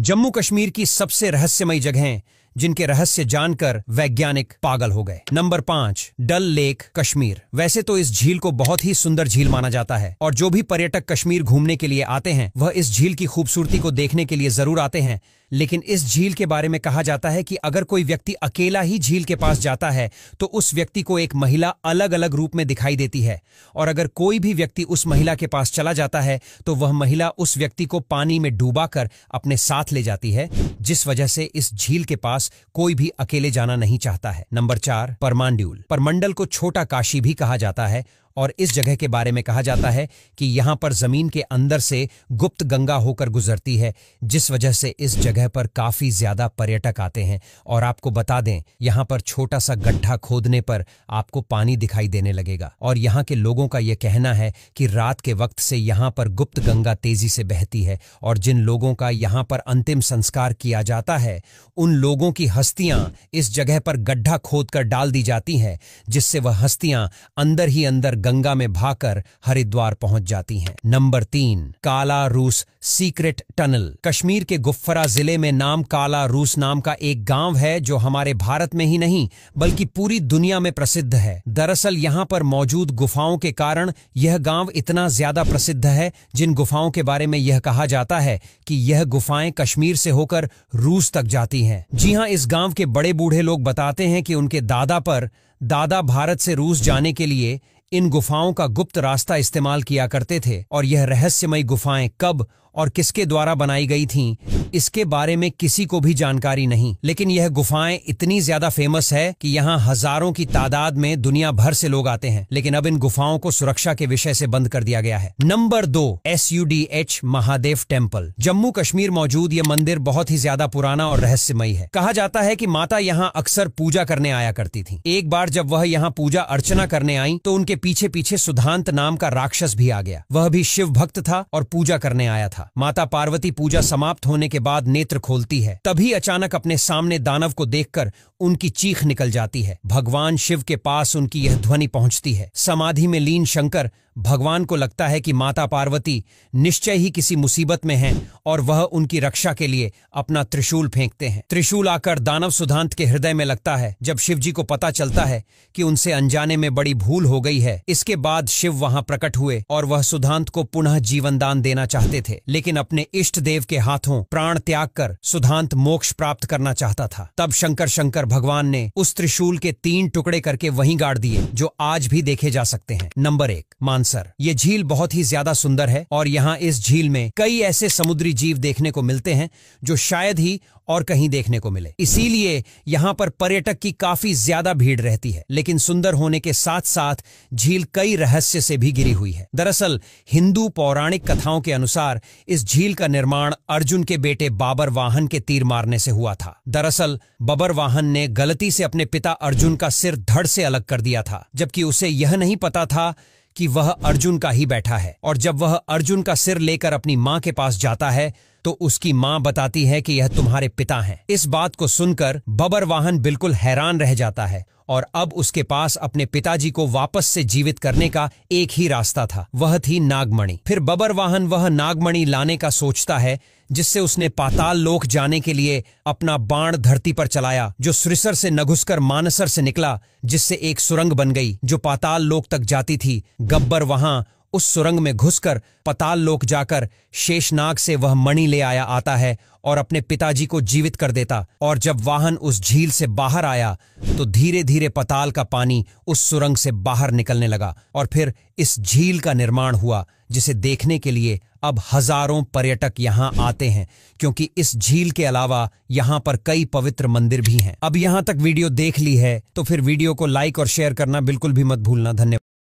जम्मू कश्मीर की सबसे रहस्यमयी जगहें जिनके रहस्य जानकर वैज्ञानिक पागल हो गए। नंबर 5, डल लेक, कश्मीर। वैसे तो इस झील को बहुत ही सुंदर झील माना जाता है और जो भी पर्यटक कश्मीर घूमने के लिए आते हैं वह इस झील की खूबसूरती को देखने के लिए जरूर आते हैं। लेकिन इस झील के बारे में कहा जाता है कि अगर कोई व्यक्ति अकेला ही झील के पास जाता है तो उस व्यक्ति को एक महिला अलग अलग रूप में दिखाई देती है, और अगर कोई भी व्यक्ति उस महिला के पास चला जाता है तो वह महिला उस व्यक्ति को पानी में डूबाकर अपने साथ ले जाती है, जिस वजह से इस झील के पास कोई भी अकेले जाना नहीं चाहता है। नंबर 4, परमांड्यूल। परमंडल को छोटा काशी भी कहा जाता है और इस जगह के बारे में कहा जाता है कि यहां पर जमीन के अंदर से गुप्त गंगा होकर गुजरती है, जिस वजह से इस जगह पर काफी ज्यादा पर्यटक आते हैं। और आपको बता दें, यहां पर छोटा सा गड्ढा खोदने पर आपको पानी दिखाई देने लगेगा और यहां के लोगों का यह कहना है कि रात के वक्त से यहां पर गुप्त गंगा तेजी से बहती है और जिन लोगों का यहां पर अंतिम संस्कार किया जाता है उन लोगों की हस्तियां इस जगह पर गड्ढा खोदकर डाल दी जाती हैं, जिससे वह हस्तियां अंदर ही अंदर गंगा में भाकर हरिद्वार पहुंच जाती हैं। नंबर 3, काला रूस सीक्रेट टनल। कश्मीर के गुफ्फरा जिले में नाम काला रूस नाम का एक गांव है जो हमारे भारत में ही नहीं बल्कि पूरी दुनिया में प्रसिद्ध है। दरअसल यहां पर मौजूद गुफाओं के कारण यह गांव इतना ज्यादा प्रसिद्ध है, जिन गुफाओं के बारे में यह कहा जाता है कि यह गुफाएं कश्मीर से होकर रूस तक जाती हैं। जी हां, इस गांव के बड़े बूढ़े लोग बताते हैं कि उनके दादा भारत से रूस जाने के लिए इन गुफाओं का गुप्त रास्ता इस्तेमाल किया करते थे, और यह रहस्यमयी गुफाएं कब और किसके द्वारा बनाई गई थीं, इसके बारे में किसी को भी जानकारी नहीं। लेकिन यह गुफाएं इतनी ज्यादा फेमस है कि यहाँ हजारों की तादाद में दुनिया भर से लोग आते हैं। लेकिन अब इन गुफाओं को सुरक्षा के विषय से बंद कर दिया गया है। Number 2, SUDH Mahadev temple. Jammu Kashmir मौजूद यह मंदिर बहुत ही ज्यादा पुराना और रहस्यमयी है। कहा जाता है कि माता यहाँ अक्सर पूजा करने आया करती थी। एक बार जब वह यहाँ पूजा अर्चना करने आई तो उनके पीछे पीछे सुधांत नाम का राक्षस भी आ गया। वह भी शिव भक्त था और पूजा करने आया था। माता पार्वती पूजा समाप्त होने के बाद नेत्र खोलती है, तभी अचानक अपने सामने दानव को देखकर उनकी चीख निकल जाती है। भगवान शिव के पास उनकी यह ध्वनि पहुंचती है। समाधि में लीन शंकर भगवान को लगता है कि माता पार्वती निश्चय ही किसी मुसीबत में हैं और वह उनकी रक्षा के लिए अपना त्रिशूल फेंकते हैं। त्रिशूल आकर दानव सुधांत के हृदय में लगता है। जब शिवजी को पता चलता है कि उनसे अनजाने में बड़ी भूल हो गई है, इसके बाद शिव वहां प्रकट हुए और वह सुधांत को पुनः जीवन दान देना चाहते थे, लेकिन अपने इष्ट देव के हाथों प्राण त्याग कर सुधांत मोक्ष प्राप्त करना चाहता था। तब शंकर भगवान ने उस त्रिशूल के 3 टुकड़े करके वहीं गाड़ दिए, जो आज भी देखे जा सकते हैं। नंबर 1, मानसर। ये झील बहुत ही ज्यादा सुंदर है और यहाँ इस झील में कई ऐसे समुद्री जीव देखने को मिलते हैं जो शायद ही और कहीं देखने को मिले। इसीलिए यहाँ पर पर्यटक की काफी ज्यादा भीड़ रहती है। लेकिन सुंदर होने के साथ साथ झील कई रहस्य से भी घिरी हुई है। दरअसल हिंदू पौराणिक कथाओं के अनुसार इस झील का निर्माण अर्जुन के बेटे बाबर वाहन के तीर मारने से हुआ था। दरअसल बाबर वाहन ने गलती से अपने पिता अर्जुन का सिर धड़ से अलग कर दिया था, जबकि उसे यह नहीं पता था कि वह अर्जुन का ही बैठा है। और जब वह अर्जुन का सिर लेकर अपनी मां के पास जाता है तो उसकी मां बताती है कि यह तुम्हारे पिता हैं। इस बात को सुनकर बाबर वाहन बिल्कुल हैरान रह जाता है और अब उसके पास अपने पिताजी को वापस से जीवित करने का एक ही रास्ता था, वह थी नागमणि। फिर बाबर वाहन वह नागमणि लाने का सोचता है, जिससे उसने पाताल लोक जाने के लिए अपना बाण धरती पर चलाया, जो सुरिसर से न घुसकर मानसर से निकला, जिससे एक सुरंग बन गई जो पाताल लोक तक जाती थी। गब्बर वहां उस सुरंग में घुसकर पाताल लोक जाकर शेषनाग से वह मणि ले आता है और अपने पिताजी को जीवित कर देता। और जब वाहन उस झील से बाहर आया तो धीरे धीरे पाताल का पानी उस सुरंग से बाहर निकलने लगा और फिर इस झील का निर्माण हुआ, जिसे देखने के लिए अब हजारों पर्यटक यहाँ आते हैं, क्योंकि इस झील के अलावा यहाँ पर कई पवित्र मंदिर भी हैं। अब यहाँ तक वीडियो देख ली है तो फिर वीडियो को लाइक और शेयर करना बिल्कुल भी मत भूलना। धन्यवाद।